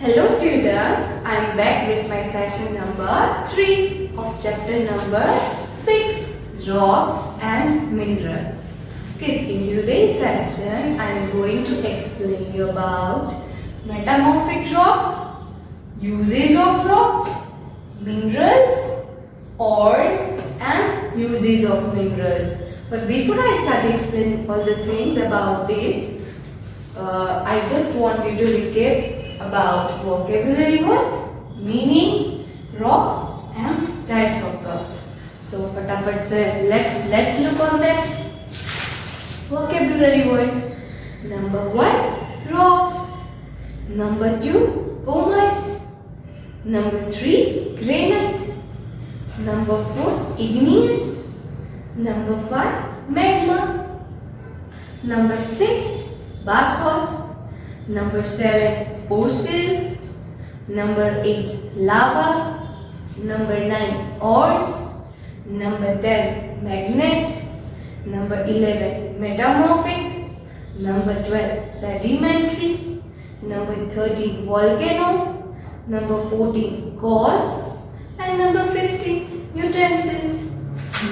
Hello students, I am back with my session number 3 of chapter number 6, Rocks and Minerals. Kids, in today's session I am going to explain you about metamorphic rocks, usage of rocks, minerals, ores and usage of minerals. But before I start explaining all the things about this, I just want you to recap about vocabulary words, meanings, rocks and types of rocks. So फटाफट से let's look on that. Vocabulary words. Number 1, rocks. Number 2, pumice. Number 3, granite. Number 4, igneous. Number 5, magma. Number 6, basalt. Number 7, fossil. Number 8, lava. Number 9, ores. Number 10, magnet. Number 11, metamorphic. Number 12, sedimentary. Number 13, volcano. Number 14, coal. And number 15, utensils.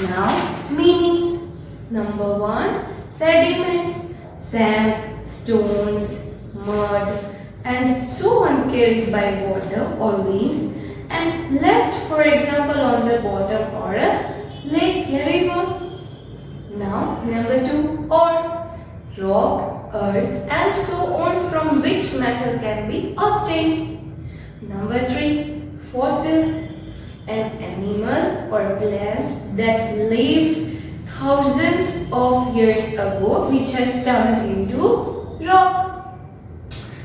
Now, meanings. Number 1, sediments, sand, stones, mud and so on carried by water or wind and left, for example, on the bottom or a lake or river. Now, number 2, ore, rock, earth and so on from which metal can be obtained. Number 3, fossil, an animal or plant that lived thousands of years ago which has turned into rock.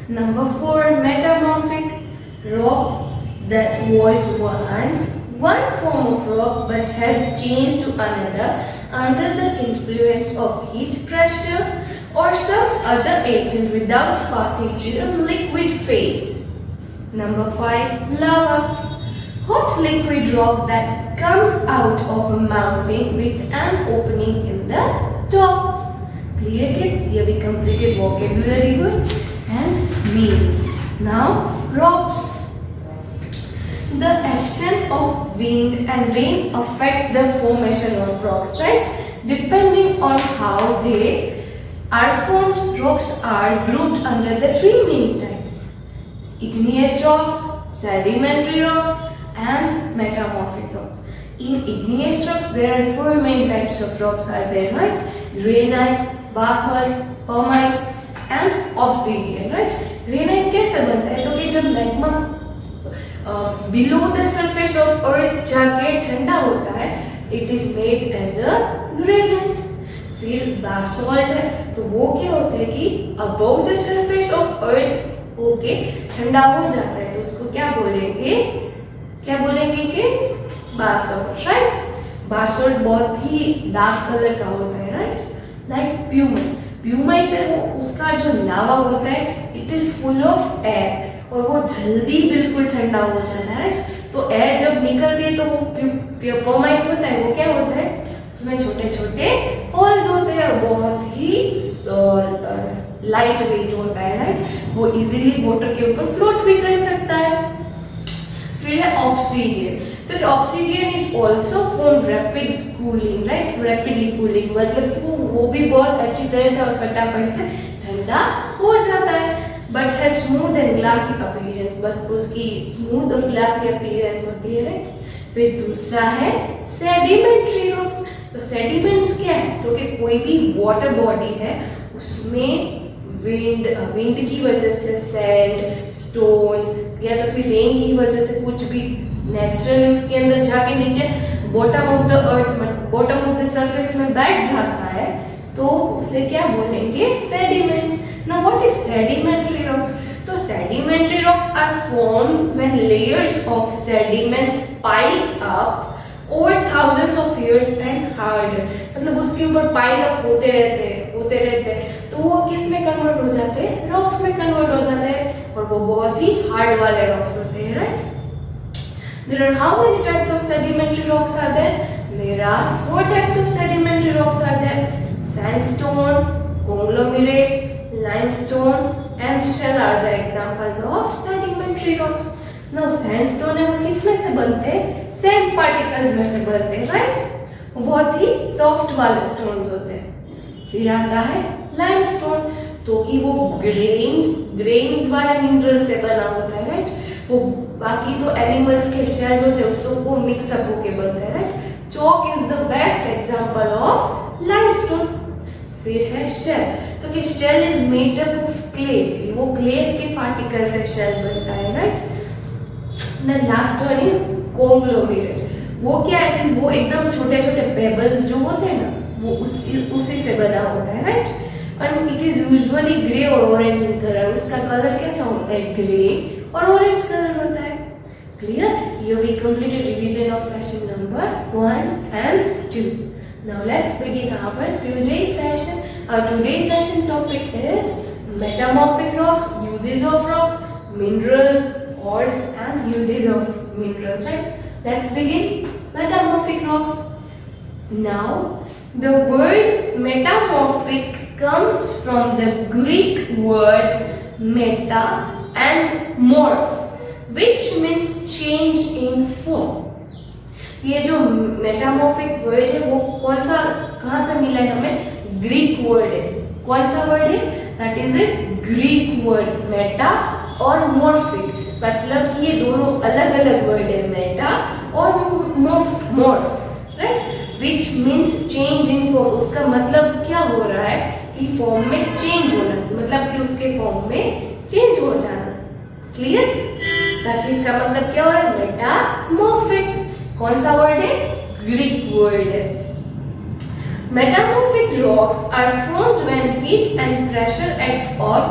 Number 4, metamorphic, rocks that was once one form of rock but has changed to another under the influence of heat, pressure or some other agent without passing through a liquid phase. Number 5, lava, hot liquid rock that comes out of a mountain with an opening in the top. Clear, kids? Here we completed vocabulary words and meanings. Now, rocks. The action of wind and rain affects the formation of rocks, right? Depending on how they are formed, rocks are grouped under the 3 main types: igneous rocks, sedimentary rocks and metamorphic rocks. In igneous rocks, there are 4 main types of rocks are there, right? Granite, basalt, pumice and obsidian, right? Granite कैसे बनता है? तो कि जब magma below the surface of earth जाके ठंडा होता है, it is made as a granite. फिर basalt है, तो वो क्या होता है कि above the surface of earth होके ठंडा हो जाता है, तो उसको क्या बोलेंगे? क्या बोलेंगे कि basalt, right? basalt बहुत ही डार्क कलर का होता है, right? like pumice. प्यूमाइस है वो, उसका जो लावा होता है it is full of air और वो जल्दी बिल्कुल ठंडा हो जाता है, तो एयर जब निकलती है तो वो प्यूमाइस होता है, वो क्या होता है उसमें छोटे छोटे होल्स होते हैं, बहुत ही लाइट वेट होता है, राइट? वो इजीली वाटर के ऊपर फ्लोट भी कर सकता है. फिर है ऑब्सीडियन. तो obsidian is also form rapid cooling, right? Rapidly cooling मतलब कि वो भी बहुत अच्छी तरह से और फटाफट से ठंडा हो जाता है. बट है स्मूथ एंड ग्लासी अपीयरेंस, बस उसकी स्मूथ और ग्लासी अपीयरेंस होती है, राइट? फिर दूसरा है सेडिमेंट्री रॉक्स. तो सेडिमेंट्स क्या है? तो कि कोई भी वाटर बॉडी है उसमें विंड की वजह से सैंड, स्टोन्स या तो फिर रेन की वजह से कुछ भी नेचुरली उसके अंदर जाके नीचे बॉटम ऑफ द अर्थ में, बॉटम ऑफ द सरफेस में बैठ जाता है, तो उसे क्या बोलेंगे? Sediments. Now what is sedimentary rocks? तो sedimentary rocks are formed when layers of sediments pile up over thousands of years and hard. मतलब उसके ऊपर पाइल अप होते रहते हैं, तो वो किस में कन्वर्ट हो जाते हैं? रॉक्स में कन्वर्ट हो जाते हैं और वो बहुत ही हार्ड वाले रॉक्स होते हैं, right? There are how many types of sedimentary rocks are there? There are 4 types of sedimentary rocks are there: sandstone, conglomerate, limestone and shell are the examples of sedimentary rocks. Now sandstone है वो किस में से बनते हैं? Sand particles में से बनते हैं, राइट? वो बहुत ही सॉफ्ट वाले स्टोन्स होते हैं। फिर आता है लाइमस्टोन, तो कि वो ग्रेन्स वाले मिनरल से बना होता है, राइट? वो बाकी तो एनिमल्स के शेल होते हैं उसको मिक्सअप होके बनते हैं, right? Chalk is the best example of limestone. फिर है शेल, तो कि shale is made up of clay, वो क्ले के पार्टिकल से शेल बनता है, right? The last one is conglomerate, वो क्या है कि वो एकदम छोटे छोटे पेबल्स जो होते हैं ना, वो उसी से बना होता है, right? And it is usually grey और ऑरेंज इन कलर, उसका कलर कैसा होता है? ग्रे और ऑरेंज कलर होता है। Clear? Here we completed revision of session number 1 and 2. Now let's begin our today's session. Our today's session topic is metamorphic rocks, uses of rocks, minerals, ores and uses of minerals, right? Let's begin. Metamorphic rocks. Now the word metamorphic comes from the Greek words meta and morph, which means change in form. ये जो metamorphic word है वो कौन सा कहाँ से मिला है हमें? ग्रीक वर्ड है। कौन सा वर्ड है? That is a Greek word, Meta और मॉर्फिक, मतलब कि ये दोनों अलग अलग वर्ड है, मेटा और morph, right? Which means change in form. उसका मतलब क्या हो रहा है कि फॉर्म में चेंज होना, मतलब कि उसके फॉर्म में चेंज हो जाना। क्लियर? ताकि इसका मतलब क्या हो रहा है? मेटामॉर्फिक। कौन सा वर्ड है? ग्रीक वर्ड है। Metamorphic rocks are formed when heat and pressure act on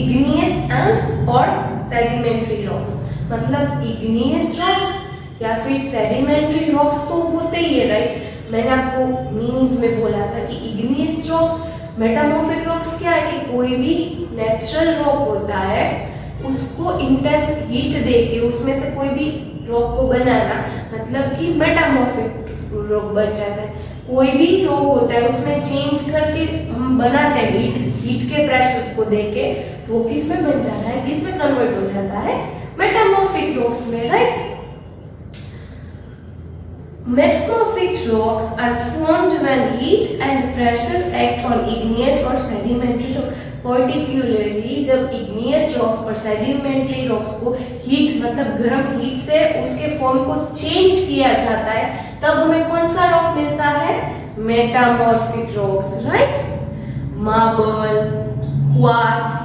igneous and or sedimentary rocks. मतलब igneous rocks या फिर sedimentary rocks तो होते ही है, राइट? मैंने आपको मीनिंग्स में बोला था कि igneous rocks, metamorphic rocks क्या है कि कोई भी नेचुरल रॉक होता है उसको इंटेंस हीट देके उसमें से कोई भी रॉक को बनाना, मतलब कि मेटामॉर्फिक रॉक बन जाता है। कोई भी रॉक होता है उसमें चेंज करके हम बनाते हैं हीट के प्रेशर को देके, तो वो किस में बन जाता है? किस में कन्वर्ट हो जाता है? मेटामॉर्फिक रॉक्स में, right? Metamorphic rocks are formed when heat and pressure act on igneous or sedimentary rock. Particularly जब igneous rocks और sedimentary rocks को heat मतलब गर्म हीट से उसके फॉर्म को चेंज किया जाता है, तब हमें कौन सा रॉक मिलता है? Metamorphic rocks, right? Marble, quartz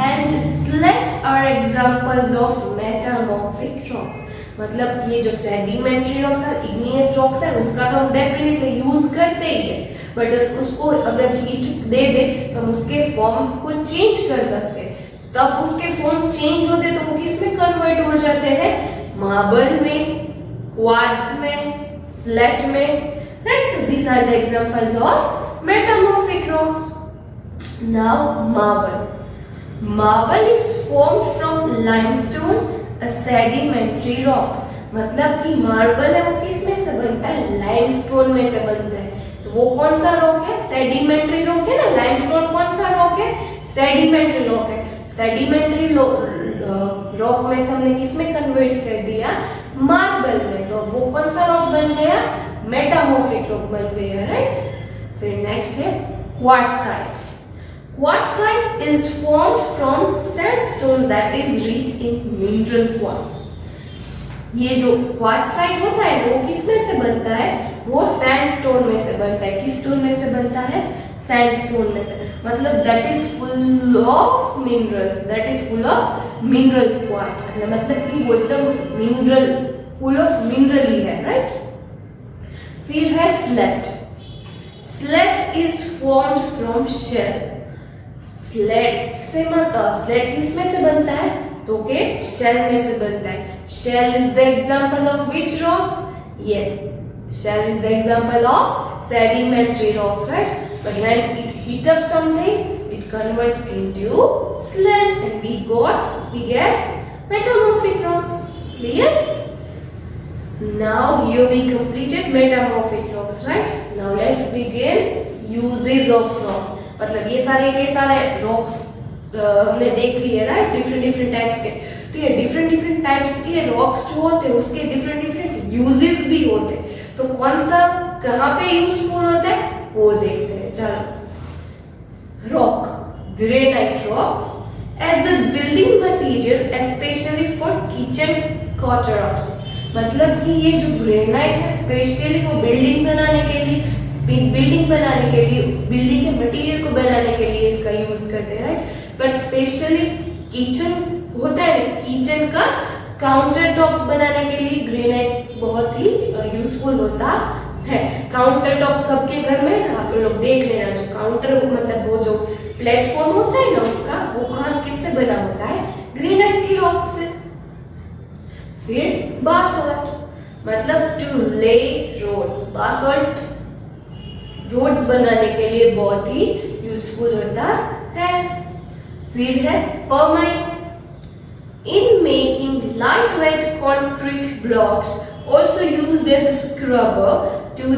and slate are examples of metamorphic rocks. मतलब ये जो सेडिमेंट्री रॉक्स है, इग्नियस रॉक्स है, उसका तो हम डेफिनेटली यूज करते ही है, बट उसको अगर हीट दे दे तो हम उसके फॉर्म को चेंज कर सकते हैं। तब उसके फॉर्म चेंज होते तो वो किस में कन्वर्ट हो जाते हैं? मार्बल में, क्वार्ट्ज में, स्लेट में, right? These are the examples of metamorphic rocks. Now marble is formed from limestone, A sedimentary rock, मतलब कि मार्बल है वो किस में से बनता है? लाइमस्टोन में से बनता है। तो वो कौन सा रॉक है? सेडिमेंट्री रॉक है ना। लाइमस्टोन कौन सा रॉक है? सेडिमेंट्री रॉक है। सेडिमेंट्री रॉक में से हमने किस में कन्वर्ट कर दिया? मार्बल में। तो वो कौन सा रॉक बन गया? मेटामॉर्फिक रॉक बन गया, राइट? फिर नेक्स्ट है quartzite. Quartzite is formed from sandstone that is rich in mineral quartz. ये जो क्वार्ट्जाइट होता है वो किस में से बनता है? वो सैंडस्टोन में से बनता है। किस स्टोन में से बनता है? सैंडस्टोन में से। मतलब that is full of minerals, that is full of minerals quartz, मतलब कि वो एकदम मिनरल, फुल ऑफ मिनरल ही है, राइट? फिर है slate. Slate is formed from shale. Slate किस में से बनता है? तो के शेल में से बनता है। Shale is the example of which rocks? Yes, shale is the example of sedimentary rocks, right? But when it heat up something, it converts into slate and we get metamorphic rocks. Clear? Now here we completed metamorphic rocks, right? Now let's begin uses of rocks. मतलब ये सारे के सारे rocks हमने देख लिए right, different different types के। तो ये डिफरेंट डिफरेंट टाइप्स के रॉक्स जो होते हैं उसके डिफरेंट डिफरेंट यूजेस भी होते हैं। तो कौन सा कहाँ पे यूजफुल होता है वो देखते हैं। चलो, rock, granite rock as a building material specially for kitchen countertops. मतलब कि ये जो ग्रेनाइट है स्पेशली वो बिल्डिंग बनाने के लिए, बिल्डिंग के मटेरियल को बनाने के लिए इसका यूज करते हैं राइट। बट स्पेशली किचन होता है, किचन का काउंटर टॉप्स बनाने के लिए ग्रेनाइट बहुत ही यूजफुल होता है। काउंटर टॉप सबके घर में ना, आप लोग देख लेना, जो काउंटर मतलब वो जो प्लेटफॉर्म होता है ना उसका, वो कहाँ किससे बना होता है, ग्रेनाइट की रॉक से। फिर बासल्ट, मतलब टू ले रोड्स, बासल्ट रोड्स बनाने के लिए बहुत ही यूजफुल होता है। फिर है परमाइस, in making lightweight concrete blocks also used as a scrubber to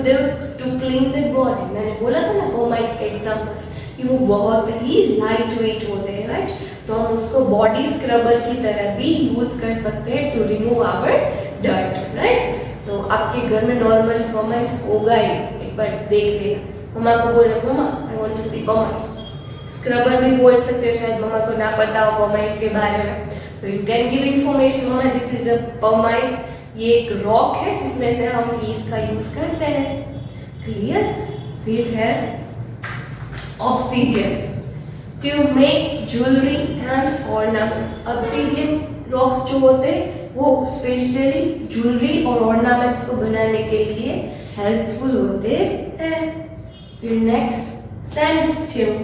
clean the body। मैंने बोला था ना परमाइस के एग्जांपल्स कि वो बहुत ही लाइट वेट होते हैं राइट। तो हम उसको बॉडी स्क्रबर की तरह भी यूज कर सकते हैं to remove our dirt right. तो आपके घर में नॉर्मल परमाइस होगा ही, एक बार देख लेना। मम्मा को बोलना, मम्मा I want to see pumice. Scrubber भी बोल सकते हो, शायद मम्मा को ना पता हो परमाइस के बारे में। So you can give information, मम्मा दिस इज अ परमाइस, ये एक रॉक है जिसमें से हम इसका यूज करते हैं। क्लियर। फिर है obsidian, to make jewellery and ornaments. Obsidian rocks जो होते हैं वो स्पेशली ज्वेलरी और ऑर्नामेंट्स को बनाने के लिए हेल्पफुल होते हैं। फिर next sandstone,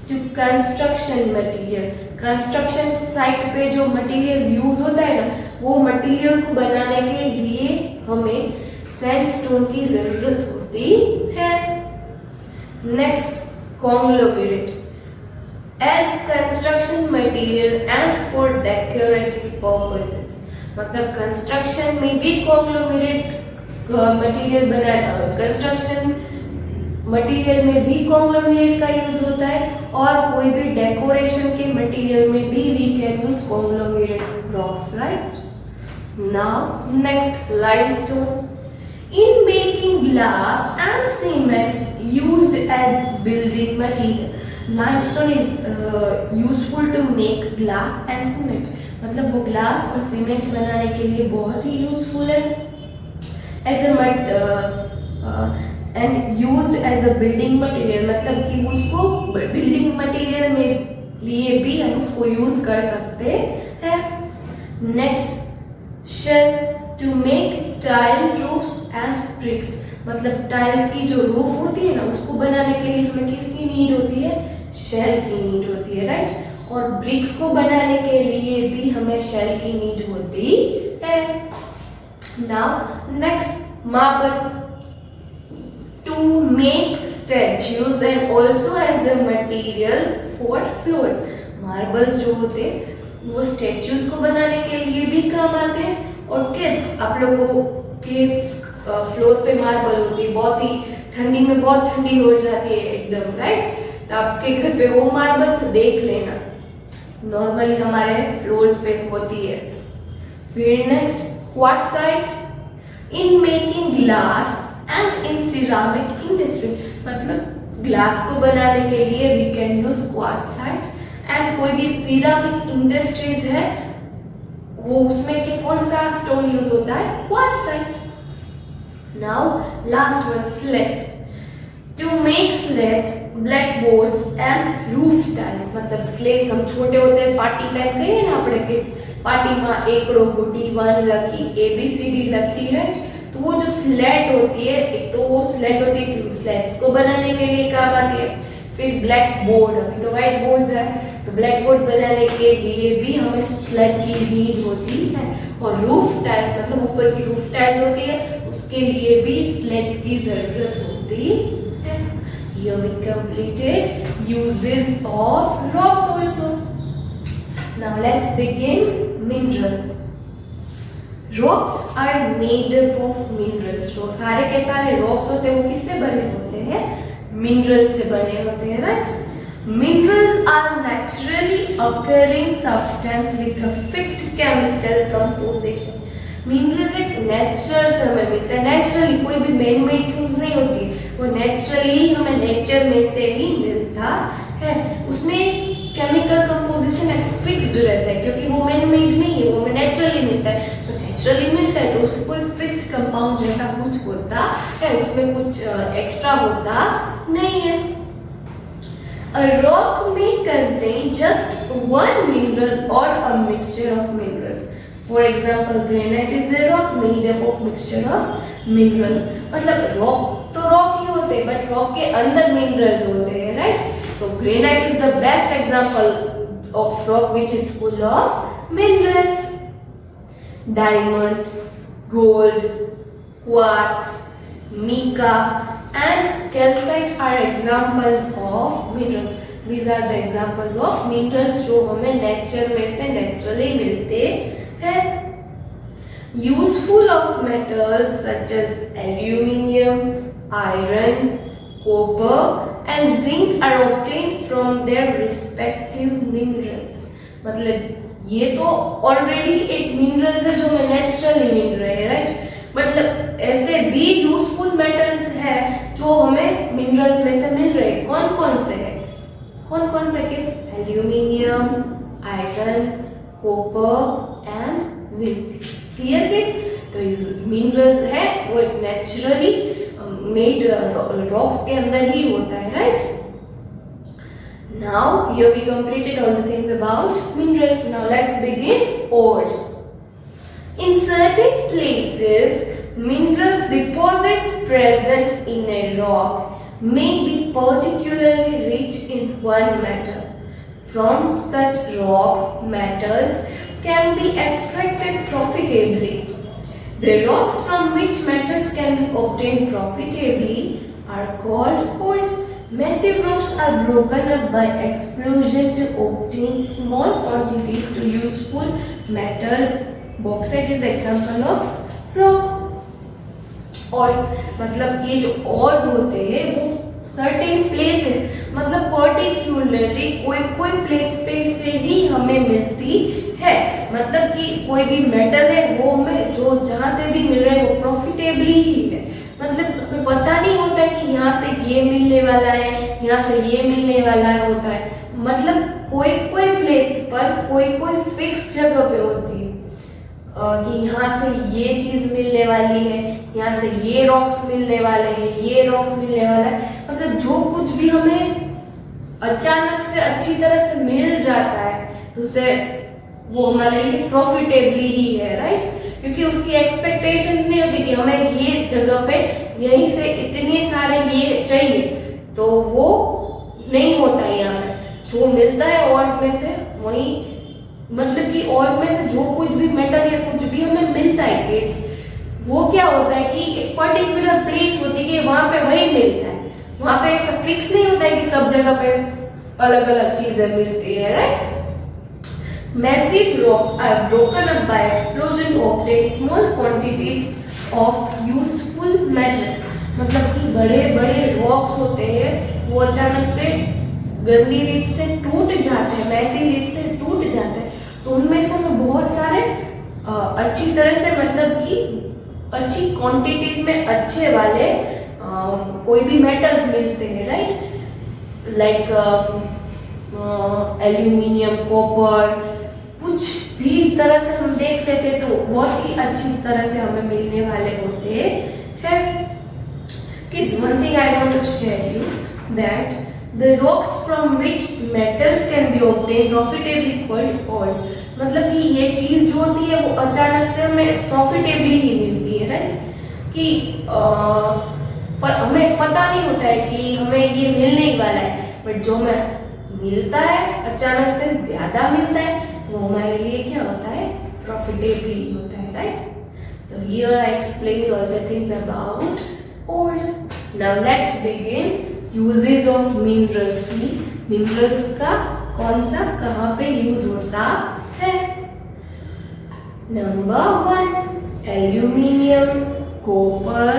to construction material. Construction site पे जो मटेरियल यूज होता है ना, वो मटेरियल को बनाने के लिए हमें सैंडस्टोन की जरूरत होती है। Next conglomerate, as construction material and for decorative purposes. मतलब कंस्ट्रक्शन में भी कॉन्ग्लोमेरेट मटेरियल बनाना, कंस्ट्रक्शन मटेरियल में भी कॉन्ग्लोमेरेट का यूज होता है, और कोई भी डेकोरेशन के मटेरियल में भी we can use conglomerate rocks right. Now next limestone, in making glass and cement used as building material. Limestone is useful to make glass and cement. मतलब वो ग्लास और सीमेंट बनाने के लिए बहुत ही यूजफुल है। As and used as a building material, मतलब कि उसको बिल्डिंग मटेरियल में लिए भी हम उसको यूज कर सकते हैं। Next shale, to make tile roofs and bricks. मतलब टाइल्स की जो रूफ होती है ना, उसको बनाने के लिए हमें किसकी नीड होती है, शेल की नीड होती है राइट। और ब्रिक्स को बनाने के लिए भी हमें शेल की नीड होती है। Now next marble, to make statues and also as a material for floors। Marbles जो होते हैं वो स्टैचूज को बनाने के लिए भी काम आते हैं। और किड्स, आप लोगों के फ्लोर पे मार्बल होती है, बहुत ही ठंडी में बहुत ठंडी हो जाती है एकदम राइट। तो आपके घर पे वो मार्बल तो देख लेना, नॉर्मली हमारे फ्लोर्स पे होती है। फिर next quartzite, in making glass and in ceramic industry. मतलब ग्लास को बनाने के लिए we can use quartzite, and कोई भी सिरामिक इंडस्ट्रीज है वो उसमें के कौन सा स्टोन यूज होता है, quartzite. Now last one slate, to make slates, black boards and roof tiles. मतलब स्लेट्स हम छोटे होते हैं, पार्टी पेन कहिए ना આપણે કે પાર્ટીમાં એકડો ગુટી 1 લખી, ABCD લખી राइट। तो वो जो स्लेट होती है, एक तो वो स्लेट होती है कि स्लेट्स को बनाने के लिए काम आती है। फिर ब्लैक बोर्ड, अभी तो व्हाइट बोर्ड्स है, तो ब्लैक बोर्ड बनाने के लिए भी हमें स्लेट की नीड होती है। और रूफ टाइल्स, मतलब ऊपर की रूफ टाइल्स होती है, उसके लिए भी स्लेट्स की जरूरत होती है। Here we completed uses of rocks also. Now let's begin minerals. Rocks are made up of minerals. जो सारे के सारे rocks होते हैं वो किससे बने होते हैं, मिनरल से बने होते हैं right. Minerals are naturally occurring substance with a fixed chemical composition. Minerals एक नेचर से हमें मिलता है, नेचुरली, कोई भी मैन मेड थिंग्स नहीं होती, वो नेचुरली हमें नेचर में से ही मिलता है। उसमें केमिकल कंपोजिशन एक फिक्स्ड रहता है, क्योंकि वो मैन मेड नहीं है, वो हमें नेचुरली मिलता है। तो नेचुरली मिलता है तो उसमें कोई फिक्स्ड कंपाउंड जैसा कुछ होता है, उसमें कुछ एक्स्ट्रा होता नहीं है। A rock may contain just one mineral or a mixture of minerals. For example, granite is a rock made up of mixture of minerals. मतलब rock तो rock ही होते हैं, but rock के अंदर minerals होते हैं, right? So granite is the best example of rock which is full of minerals. Diamond, gold, quartz, mica and calcite are examples of minerals. These are the examples of minerals जो हमें nature में से naturally मिलते हैं। Useful of metals such as aluminium, iron, copper and zinc are obtained from their respective minerals. मतलब ये तो already एक मिनरल्स है जो हमें नेचुरली मिल रहे हैं, राइट? मतलब ऐसे भी यूजफुल मेटल्स है जो हमें मिनरल्स में से मिल रहे हैं। कौन कौन से हैं? कौन कौन से kids? Aluminium, iron, copper and zinc. Clear kids? तो ये मिनरल्स है वो एक नेचुरली मेड रॉक्स के अंदर ही होता है, right? Now here we completed all the things about minerals. Now let's begin ores. In certain places, minerals deposits present in a rock may be particularly rich in one metal. From such rocks, metals can be extracted profitably. The rocks from which metals can be obtained profitably are called ores. Massive rocks are broken up by explosion to obtain small quantities to useful metals. Bauxite is example of rocks. Ores मतलब ये जो ores होते हैं वो certain places मतलब particularly कोई place पे से ही हमें मिलती है। मतलब कि कोई भी मेटल है वो हमें जो जहाँ से भी मिल रहा है वो प्रॉफिटेबली ही है। मतलब हमें पता नहीं होता है कि यहाँ से ये मिलने वाला है, यहाँ से ये मिलने वाला है होता है। मतलब कोई प्लेस पर कोई फिक्स जगह पे होती है कि यहाँ से ये चीज़ मिलने वाली है, यहाँ से ये रॉक्स मिलने वाले हैं, ये रॉक्स मिलने वाला है। मतलब जो कुछ भी हमें अचानक से अच्छी तरह से मिल जाता है तो उसे वो हमारे लिए प्रॉफिटेबली ही है, राइट? क्योंकि उसकी एक्सपेक्टेशंस नहीं होती कि हमें ये जगह पे यहीं से इतने सारे ये चाहिए, तो वो नहीं होता है। यहाँ पे जो मिलता है ऑर्स में से वही मतलब कि ऑर्स में से जो कुछ भी मेटल या कुछ भी हमें मिलता है किड्स, वो क्या होता है कि एक पर्टिकुलर प्लेस होती है कि वहाँ पे वही मिलता है। वहाँ पे ऐसा फिक्स नहीं होता है कि सब जगह पे अलग अलग चीजें मिलती है, right? Massive rocks are broken up by explosion to obtain small quantities of useful metals. मतलब कि बड़े बड़े रॉक्स होते हैं वो अचानक से गंदी रीत से टूट जाते हैं, मैसी रीत से टूट जाते हैं, तो उनमें से हमें बहुत सारे अच्छी तरह से मतलब कि अच्छी क्वांटिटीज में अच्छे वाले कोई भी मेटल्स मिलते हैं, राइट? लाइक एल्यूमिनियम, कॉपर, कुछ भी तरह से हम देख लेते तो बहुत ही अच्छी तरह से हमें मिलने वाले होते हैं। Kids, one thing I want to share you that the rocks from which metals can be obtained profitably called ores. मतलब कि ये चीज जो होती है वो अचानक से हमें प्रॉफिटेबली ही मिलती है, राइट? कि हमें पता नहीं होता है कि हमें ये मिलने ही वाला है, बट जो हमें मिलता है अचानक से ज्यादा मिलता है वो हमारे लिए क्या होता है? प्रॉफिटेबली होता है, right? So here I explained all the things about ores. Now let's begin uses of minerals. की minerals का कौन सा कहाँ पे यूज होता है? Number 1, aluminium, copper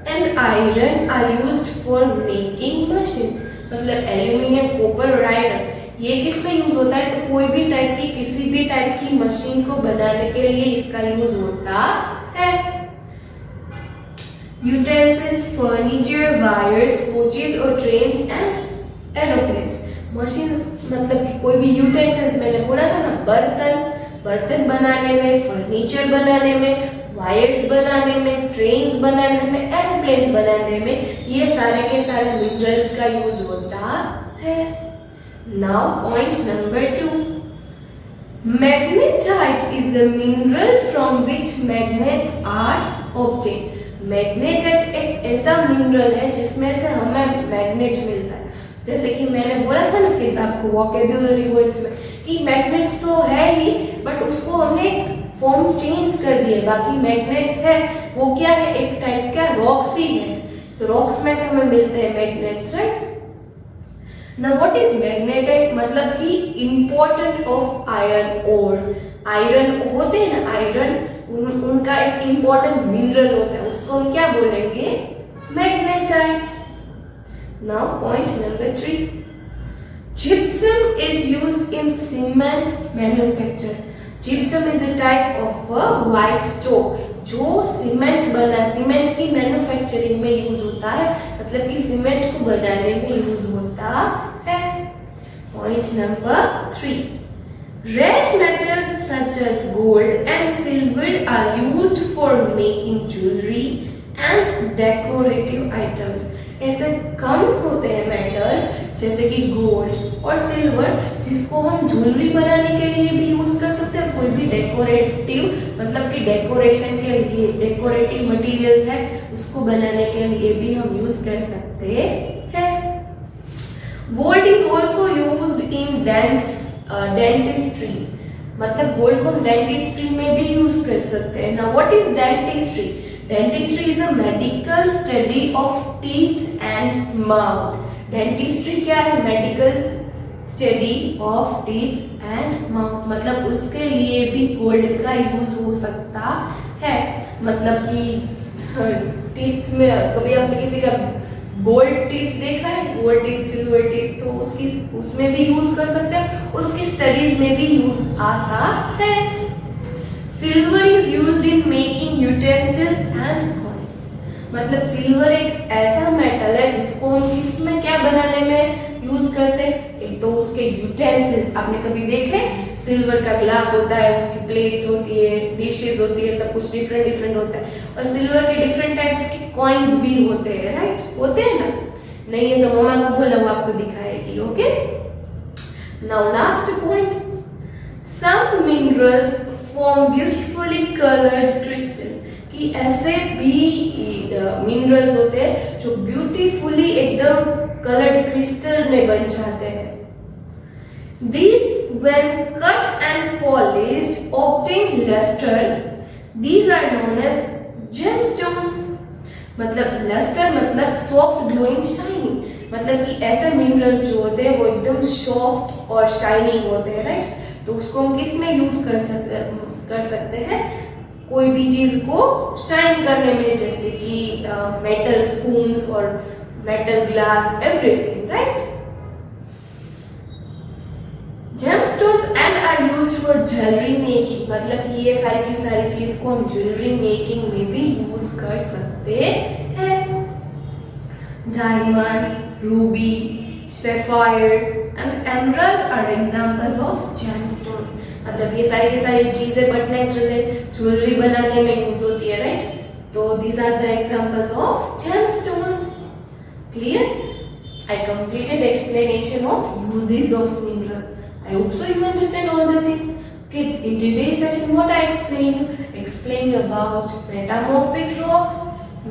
and iron are used for making machines. मतलब एल्यूमिनियम, कॉपर और आयरन, ये किस में यूज होता है? तो कोई भी टाइप की, किसी भी टाइप की मशीन को बनाने के लिए इसका यूज होता है। यूटेंसिल्स, फर्नीचर, वायर्स, कोचेस और ट्रेन्स एंड एरोप्लेन्स। मशीन्स मतलब कि कोई भी यूटेंसिल्स, मैंने बोला था ना, बर्तन बनाने में, फर्नीचर बनाने में, वायर्स बनाने में, ट्रेन्स बनाने में, एरोप्लेन्स बनाने में, ये सारे के सारे मिनरल्स का यूज होता है। Now point number 2, magnetite is a mineral from which magnets are obtained. Magnetite एक ऐसा मिनरल है जिसमें से हमें मैग्नेट मिलता है। जैसे कि मैंने बोला था ना कि आपको वोकेब्युलरी वर्ड्स में कि मैग्नेट्स तो है ही, बट उसको हमने फॉर्म चेंज कर दिए। बाकी मैग्नेट्स है वो क्या है? एक टाइप का रॉक्स ही है। तो रॉक्स में से हमें मिलते हैं magnets, right. Now what is magnetite? मतलब कि important of iron ore. Iron होते हैं ना, आयरन उनका एक इंपॉर्टेंट मिनरल होता है, उसको हम क्या बोलेंगे? Magnetite. Now point number 3, gypsum is used in cement manufacture. Gypsum is a type of a white chalk जो सीमेंट की मैन्युफैक्चरिंग में यूज होता है, मतलब कि सीमेंट को बनाने में यूज होता है। Point number 3, rare metals such as gold and silver are used for making jewelry and decorative items. ऐसे कम होते हैं मेटल्स जैसे कि गोल्ड और सिल्वर, जिसको हम ज्वेलरी बनाने के लिए भी यूज कर सकते हैं, कोई भी डेकोरेटिव मतलब कि डेकोरेशन के लिए, डेकोरेटिव मटेरियल है उसको बनाने के लिए भी हम यूज कर सकते हैं। Gold is also used in dentistry, मतलब गोल्ड को हम डेंटिस्ट्री में भी यूज कर सकते हैं। Now what is dentistry? Dentistry is a medical study of teeth and mouth. Dentistry क्या है? Medical study of teeth and mouth, मतलब उसके लिए भी गोल्ड का यूज हो सकता है। मतलब कि टीथ में कभी आपने किसी का गोल्ड टीथ देखा है, गोल्ड टीथ, सिल्वर टीथ, तो उसमें भी यूज कर सकते हैं, उसकी स्टडीज में भी यूज आता है। Silver is used in making utensils and coins. मतलब सिल्वर एक ऐसा मेटल है जिसको हम किसमें क्या बनाने में यूज करते हैं? एक तो उसके यूटेंसिल्स, आपने कभी देखे सिल्वर का ग्लास होता है, उसकी प्लेट्स होती है, डिशेस होती है, सब कुछ डिफरेंट होता है, और सिल्वर के डिफरेंट टाइप्स के कॉइन्स भी होते हैं, राइट? होते हैं ना? नहीं है तो मम्मा को बोलो, वो आपको दिखाएगी। Okay, now last point, some minerals form beautifully coloured crystals, कि ऐसे भी मिनरल्स होते हैं जो ब्यूटीफुली एकदम कलर्ड क्रिस्टल में बन जाते हैं। These when cut and polished obtain luster. These are known as gemstones. मतलब luster मतलब सॉफ्ट ग्लोइंग शाइनिंग, मतलब कि ऐसे मिनरल्स जो होते हैं वो एकदम सॉफ्ट और शाइनिंग होते हैं, राइट? तो उसको हम किस में यूज कर सकते हैं? कोई भी चीज को शाइन करने में, जैसे कि मेटल स्पून्स और metal glass, everything, right? Gemstones and are used for jewellery making, मतलब कि ये सारी की सारी चीज को हम ज्वेलरी मेकिंग में भी यूज कर सकते हैं। Diamond, ruby, sapphire and emerald are examples of gemstones, मतलब ये सारी की सारी चीजें बट नेचुरल ज्वेलरी बनाने में यूज होती है, राइट? तो these are the examples of gemstones. Clear? I completed explanation of uses of mineral. I hope so you understand all the things. Kids, in today's session what I explained about metamorphic rocks,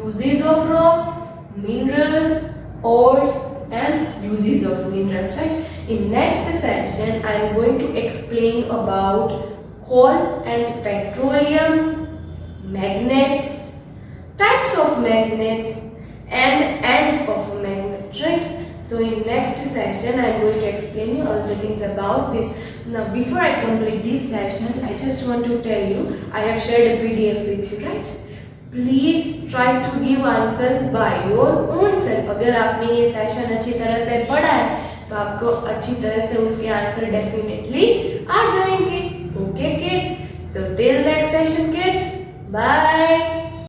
uses of rocks, minerals, ores and uses of minerals, right? In next session I am going to explain about coal and petroleum, magnets, types of magnets and ends of magnets, right? So in next session I am going to explain you all the things about this. Now before I complete this session, I just want to tell you I have shared a PDF with you, right? Please try to give answers by your own self. अगर आपने ये session अच्छी तरह से पढ़ा है तो आपको अच्छी तरह से उसके आंसर डेफिनेटली आ जाएंगे। Okay kids, so till next session kids, bye.